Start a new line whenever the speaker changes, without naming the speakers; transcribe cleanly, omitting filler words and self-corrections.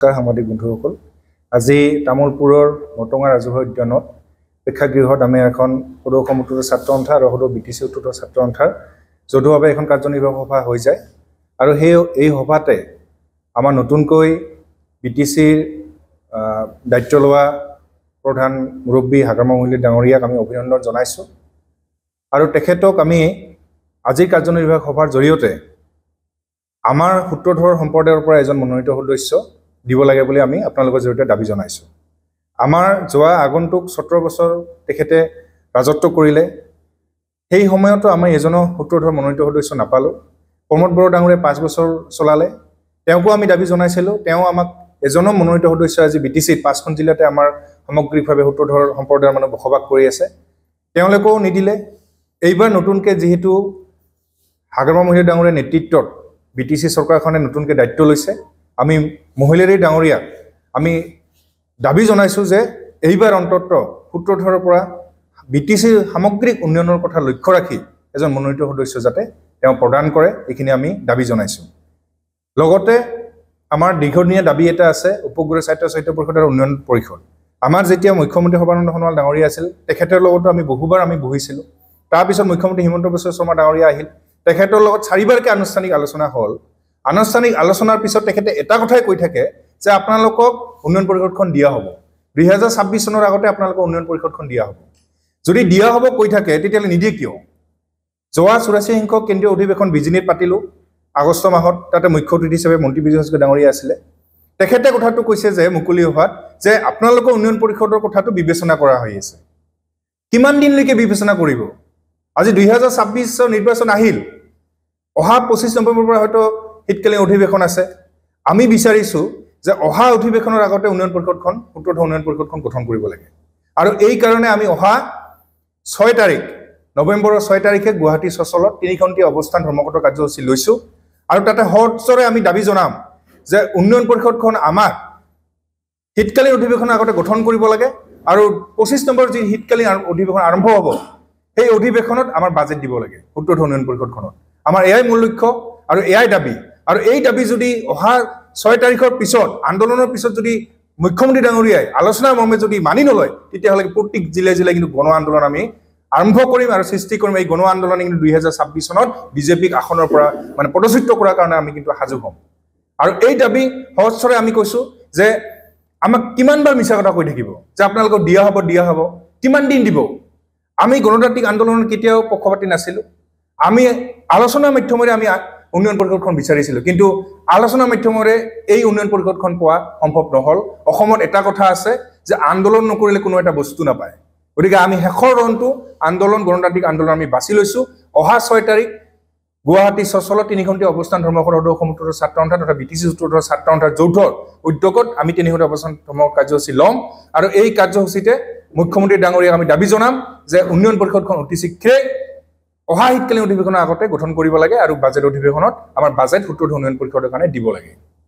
সাংবাদিক বন্ধুসকল আজি তামোলপুৰৰ মটঙা ৰাজহুৱা উদ্যানত প্ৰেক্ষাগৃহত আমি এখন সদৌ অসম উত্তৰ ছাত্ৰ সন্থা আৰু সদৌ বিটিচি উত্তৰ ছাত্ৰ সন্থাৰ যৌথভাৱে এখন কাৰ্যনিৰ্বাহক সভা হৈ যায় আৰু এই সভাতে আমাৰ নতুনকৈ বিটিচিৰ দায়িত্ব লোৱা প্ৰধান মুৰব্বী হাগ্ৰামা মহিলা ডাঙৰীয়াক আমি অভিনন্দন জনাইছো আৰু তেখেতক আমি আজিৰ কাৰ্যনিৰ্বাহক সভাৰ জৰিয়তে আমাৰ সূত্ৰধৰ সম্প্ৰদায়ৰ পৰা এজন মনোনীত সদস্য দিব লাগে বুলি আমি আপোনালোকৰ জৰিয়তে দাবী জনাইছো আমাৰ যোৱা আগন্তুক 17 বছৰ তেখেতে ৰাজত্ব কৰিলে সেই সময়তো আমি এজনো সূত্ৰধৰ মনোনীত সদস্য নাপালো প্ৰমোদ বড়ো ডাঙৰীয়ে 5 বছৰ চলালে তেওঁকো আমি দাবী জনাইছিলো তেওঁ আমাক এজনো মনোনীত সদস্য আজি বিটিচিত 5খন জিলাতে আমাৰ সামগ্ৰিকভাৱে সূত্ৰধৰ সম্প্ৰদায়ৰ মানুহ বসবাস কৰি আছে তেওঁলোকেও নিদিলে এইবাৰ নতুনকৈ যেহেতু হাগ্ৰামা মহিলা ডাঙৰীয়াৰ নেতৃত্বত বিটিচি চৰকাৰখনে নতুনকৈ দায়িত্ব লৈছে আমি মহিলাৰী ডাঙৰীয়াক আমি দাবী জনাইছো যে এইবাৰ অন্তত সূত্ৰধৰৰ পৰা বিটিচিৰ সামগ্ৰিক উন্নয়নৰ কথা লক্ষ্য ৰাখি এজন মনোনীত সদস্য যাতে তেওঁ প্ৰদান কৰে এইখিনি আমি দাবী জনাইছো লগতে আমাৰ দীৰ্ঘদিনীয়া দাবী এটা আছে উপগ্ৰহ সাহিত্য পৰিষদৰ উন্নয়ন পৰিষদ আমাৰ যেতিয়া মুখ্যমন্ত্ৰী সৰ্বানন্দ সোণোৱাল ডাঙৰীয়া আছিল তেখেতৰ লগতো আমি বহুবাৰ আমি বহিছিলো তাৰ পিছত মুখ্যমন্ত্ৰী হিমন্ত বিশ্ব শৰ্মা ডাঙৰীয়া আহিল তেখেতৰ লগত 4বাৰকৈ আনুষ্ঠানিক আলোচনা হ'ল আনুষ্ঠানিক আলোচনাৰ পিছত তেখেতে এটা কথাই কৈ থাকে যে আপোনালোকক উন্নয়ন পৰিষদখন দিয়া হ'ব 2026 চনৰ আগতে আপোনালোকক উন্নয়ন পৰিষদখন দিয়া হ'ব যদি দিয়া হ'ব কৈ থাকে তেতিয়ালে নিদিয়ে কিয় যোৱা 84 সংখ্যক কেন্দ্ৰীয় অধিৱেশন বিজিনিত পাতিলো আগষ্ট মাহত তাতে মুখ্য অতিথি হিচাপে মন্ত্ৰী বিজয় হাজৰিকা ডাঙৰীয়া আছিলে তেখেতে কথাটো কৈছে যে মুকলি হোৱাত যে আপোনালোকৰ উন্নয়ন পৰিষদৰ কথাটো বিবেচনা কৰা হৈ আছে কিমান দিনলৈকে বিবেচনা কৰিব আজি 2026 নিৰ্বাচন আহিল অহা 25 নৱেম্বৰৰ পৰা হয়তো শীতকালীন অধিৱেশন আছে আমি বিচাৰিছো যে অহা অধিৱেশনৰ আগতে উন্নয়ন পৰিষদখন সূত্ৰধৰ উন্নয়ন পৰিষদখন গঠন কৰিব লাগে আৰু এই কাৰণে আমি অহা 6 তাৰিখ নৱেম্বৰৰ 6 তাৰিখে গুৱাহাটী চচলত 3খন্তীয়া অৱস্থান ধৰ্মঘট কাৰ্যসূচী লৈছো আৰু তাতে হৰচৰে আমি দাবী জনাম যে উন্নয়ন পৰিষদখন আমাৰ শীতকালীন অধিৱেশনৰ আগতে গঠন কৰিব লাগে আৰু 25 নম্বৰ যি শীতকালীন অধিৱেশন আৰম্ভ হ'ব সেই অধিৱেশনত আমাৰ বাজেট দিব লাগে সূত্ৰধৰ উন্নয়ন পৰিষদখনত আমাৰ এয়াই মূল লক্ষ্য আৰু এয়াই দাবী আৰু এই দাবী যদি অহা 6 তাৰিখৰ পিছত আন্দোলনৰ পিছত যদি মুখ্যমন্ত্ৰী ডাঙৰীয়াই আলোচনাৰ মৰ্মে যদি মানি নলয় তেতিয়াহ'লে প্ৰত্যেক জিলাই কিন্তু গণ আন্দোলন আমি আৰম্ভ কৰিম আৰু সৃষ্টি কৰিম এই গণ আন্দোলন কিন্তু 2026 চনত বিজেপিক আসনৰ পৰা মানে পদচ্যুত কৰাৰ কাৰণে আমি কিন্তু সাজু হ'ম আৰু এই দাবী সহজৰে আমি কৈছো যে আমাক কিমানবাৰ মিছা কথা কৈ থাকিব যে আপোনালোকক দিয়া হ'ব কিমান দিন দিব আমি গণতান্ত্ৰিক আন্দোলনৰ কেতিয়াও পক্ষপাতী নাছিলো আমি আলোচনাৰ মাধ্যমেৰে আমি উন্নয়ন পৰিষদখন বিচাৰিছিলো কিন্তু আলোচনাৰ মাধ্যমেৰে এই উন্নয়ন পৰিষদখন পোৱা সম্ভৱ নহল অসমত এটা কথা আছে যে আন্দোলন নকৰিলে কোনো এটা বস্তু নাপায় গতিকে আমি শেষৰ ৰনটো আন্দোলন গণতান্ত্ৰিক আন্দোলন আমি বাছি লৈছো অহা 6 তাৰিখ গুৱাহাটী চচলত 3খন্তীয়া অৱস্থান ধৰ্মঘট সদৌ অসম উত্তৰ ছাত্ৰ সন্থা তথা বিটিচি উত্তৰ ছাত্ৰ সন্থাৰ যৌথ উদ্যোগত আমি 3খন্তীয়া অৱস্থান ধৰ্মঘট কাৰ্যসূচী ল'ম আৰু এই কাৰ্যসূচীতে মুখ্যমন্ত্ৰী ডাঙৰীয়াক আমি দাবী জনাম যে উন্নয়ন পৰিষদখন অতি শীঘ্ৰে অহা শীতকালীন অধিৱেশনৰ আগতে গঠন কৰিব লাগে আৰু বাজেট অধিৱেশনত আমাৰ বাজেট সূত্ৰধৰ উন্নয়ন পৰিষদৰ কাৰণে দিব লাগে